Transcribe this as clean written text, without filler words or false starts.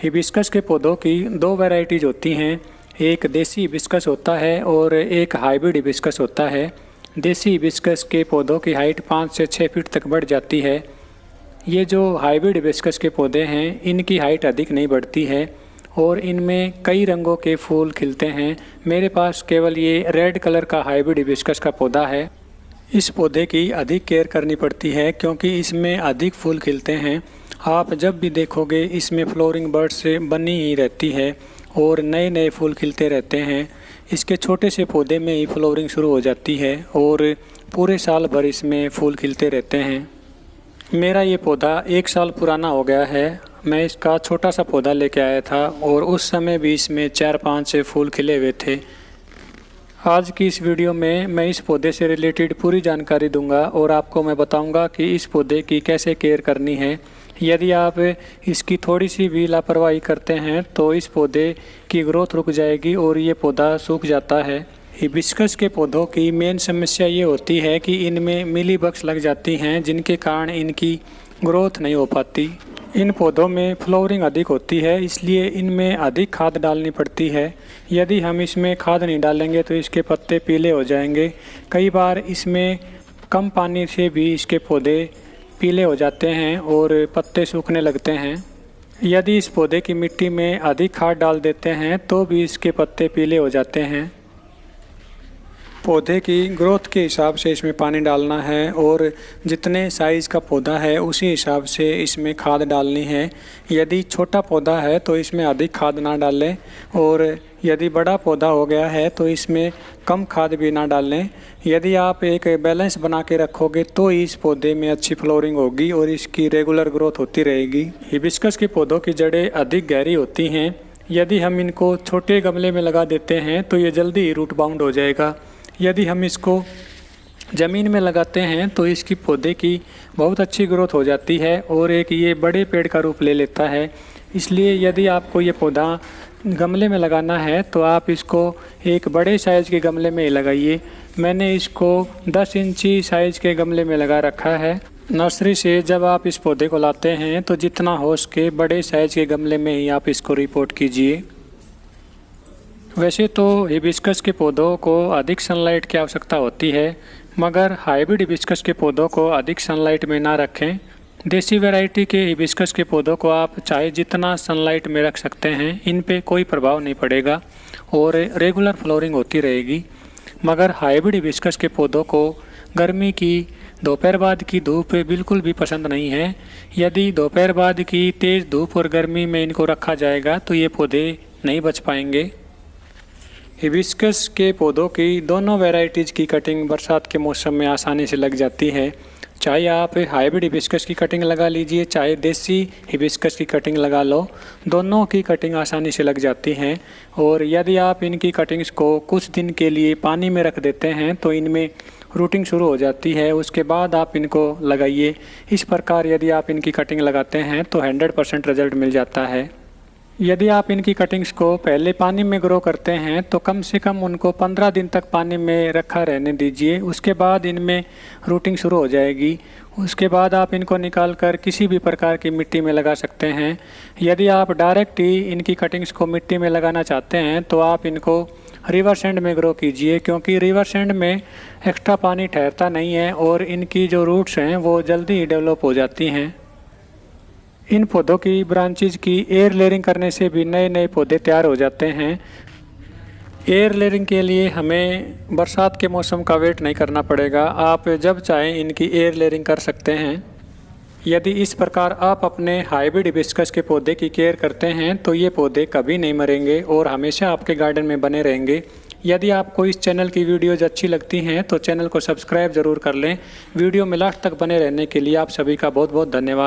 Hibiscus के पौधों की दो वैरायटीज होती हैं। एक देसी हिबिस्कस होता है और एक हाइब्रिड हिबिस्कस होता है। देसी हिबिस्कस के पौधों की हाइट 5 से 6 फीट तक बढ़ जाती है। ये जो हाइब्रिड हिबिस्कस के पौधे हैं इनकी हाइट अधिक नहीं बढ़ती है और इनमें कई रंगों के फूल खिलते हैं। मेरे पास केवल ये रेड कलर का हाइब्रिड हिबिस्कस का पौधा है। इस पौधे की अधिक केयर करनी पड़ती है क्योंकि इसमें अधिक फूल खिलते हैं। आप जब भी देखोगे इसमें फ्लोरिंग बर्ड्स से बनी ही रहती है और नए नए फूल खिलते रहते हैं। इसके छोटे से पौधे में ही फ्लोरिंग शुरू हो जाती है और पूरे साल भर इसमें फूल खिलते रहते हैं। मेरा ये पौधा 1 साल पुराना हो गया है। मैं इसका छोटा सा पौधा लेके आया था और उस समय भी इसमें 4-5 से फूल खिले हुए थे। आज की इस वीडियो में मैं इस पौधे से रिलेटेड पूरी जानकारी दूंगा और आपको मैं बताऊंगा कि इस पौधे की कैसे केयर करनी है। यदि आप इसकी थोड़ी सी भी लापरवाही करते हैं तो इस पौधे की ग्रोथ रुक जाएगी और ये पौधा सूख जाता है। हिबिस्कस के पौधों की मेन समस्या ये होती है कि इनमें मिलीबग्स लग जाती हैं जिनके कारण इनकी ग्रोथ नहीं हो पाती। इन पौधों में फ्लावरिंग अधिक होती है इसलिए इनमें अधिक खाद डालनी पड़ती है। यदि हम इसमें खाद नहीं डालेंगे तो इसके पत्ते पीले हो जाएंगे। कई बार इसमें कम पानी से भी इसके पौधे पीले हो जाते हैं और पत्ते सूखने लगते हैं। यदि इस पौधे की मिट्टी में अधिक खाद डाल देते हैं तो भी इसके पत्ते पीले हो जाते हैं। पौधे की ग्रोथ के हिसाब से इसमें पानी डालना है और जितने साइज़ का पौधा है उसी हिसाब से इसमें खाद डालनी है। यदि छोटा पौधा है तो इसमें अधिक खाद ना डालें और यदि बड़ा पौधा हो गया है तो इसमें कम खाद भी ना डालें। यदि आप एक बैलेंस बना के रखोगे तो इस पौधे में अच्छी फ्लोरिंग होगी और इसकी रेगुलर ग्रोथ होती रहेगी। हिबिस्कस के पौधों की जड़ें अधिक गहरी होती हैं। यदि हम इनको छोटे गमले में लगा देते हैं तो ये जल्दी ही रूट बाउंड हो जाएगा। यदि हम इसको ज़मीन में लगाते हैं तो इसकी पौधे की बहुत अच्छी ग्रोथ हो जाती है और एक ये बड़े पेड़ का रूप ले लेता है। इसलिए यदि आपको ये पौधा गमले में लगाना है तो आप इसको एक बड़े साइज़ के गमले में ही लगाइए। मैंने इसको 10 इंची साइज़ के गमले में लगा रखा है। नर्सरी से जब आप इस पौधे को लाते हैं तो जितना हो सके बड़े साइज़ के गमले में ही आप इसको रिपोर्ट कीजिए। वैसे तो हिबिस्कस के पौधों को अधिक सनलाइट की आवश्यकता होती है मगर हाइब्रिड हिबिस्कस के पौधों को अधिक सनलाइट में ना रखें। देसी वैरायटी के हिबिस्कस के पौधों को आप चाहे जितना सनलाइट में रख सकते हैं, इन पे कोई प्रभाव नहीं पड़ेगा और रेगुलर फ्लोरिंग होती रहेगी। मगर हाइब्रिड हिबिस्कस के पौधों को गर्मी की दोपहर बाद की धूप बिल्कुल भी पसंद नहीं है। यदि दोपहर बाद की तेज़ धूप और गर्मी में इनको रखा जाएगा तो ये पौधे नहीं बच पाएंगे। हिबिस्कस के पौधों की दोनों वैरायटीज़ की कटिंग बरसात के मौसम में आसानी से लग जाती है। चाहे आप हाइब्रिड हिबिस्कस की कटिंग लगा लीजिए चाहे देसी हिबिस्कस की कटिंग लगा लो, दोनों की कटिंग आसानी से लग जाती हैं। और यदि आप इनकी कटिंग्स को कुछ दिन के लिए पानी में रख देते हैं तो इनमें रूटिंग शुरू हो जाती है। उसके बाद आप इनको लगाइए। इस प्रकार यदि आप इनकी कटिंग लगाते हैं तो 100% रिजल्ट मिल जाता है। यदि आप इनकी कटिंग्स को पहले पानी में ग्रो करते हैं तो कम से कम उनको 15 दिन तक पानी में रखा रहने दीजिए। उसके बाद इनमें रूटिंग शुरू हो जाएगी। उसके बाद आप इनको निकाल कर किसी भी प्रकार की मिट्टी में लगा सकते हैं। यदि आप डायरेक्ट ही इनकी कटिंग्स को मिट्टी में लगाना चाहते हैं तो आप इनको रिवर सैंड में ग्रो कीजिए क्योंकि रिवर सैंड में एक्स्ट्रा पानी ठहरता नहीं है और इनकी जो रूट्स हैं वो जल्दी ही डेवलप हो जाती हैं। इन पौधों की ब्रांचेज की एयर लेयरिंग करने से भी नए नए पौधे तैयार हो जाते हैं। एयर लेयरिंग के लिए हमें बरसात के मौसम का वेट नहीं करना पड़ेगा। आप जब चाहें इनकी एयर लेयरिंग कर सकते हैं। यदि इस प्रकार आप अपने हाइब्रिड हिबिस्कस के पौधे की केयर करते हैं तो ये पौधे कभी नहीं मरेंगे और हमेशा आपके गार्डन में बने रहेंगे। यदि आपको इस चैनल की वीडियोज़ अच्छी लगती हैं तो चैनल को सब्सक्राइब ज़रूर कर लें। वीडियो में लास्ट तक बने रहने के लिए आप सभी का बहुत बहुत धन्यवाद।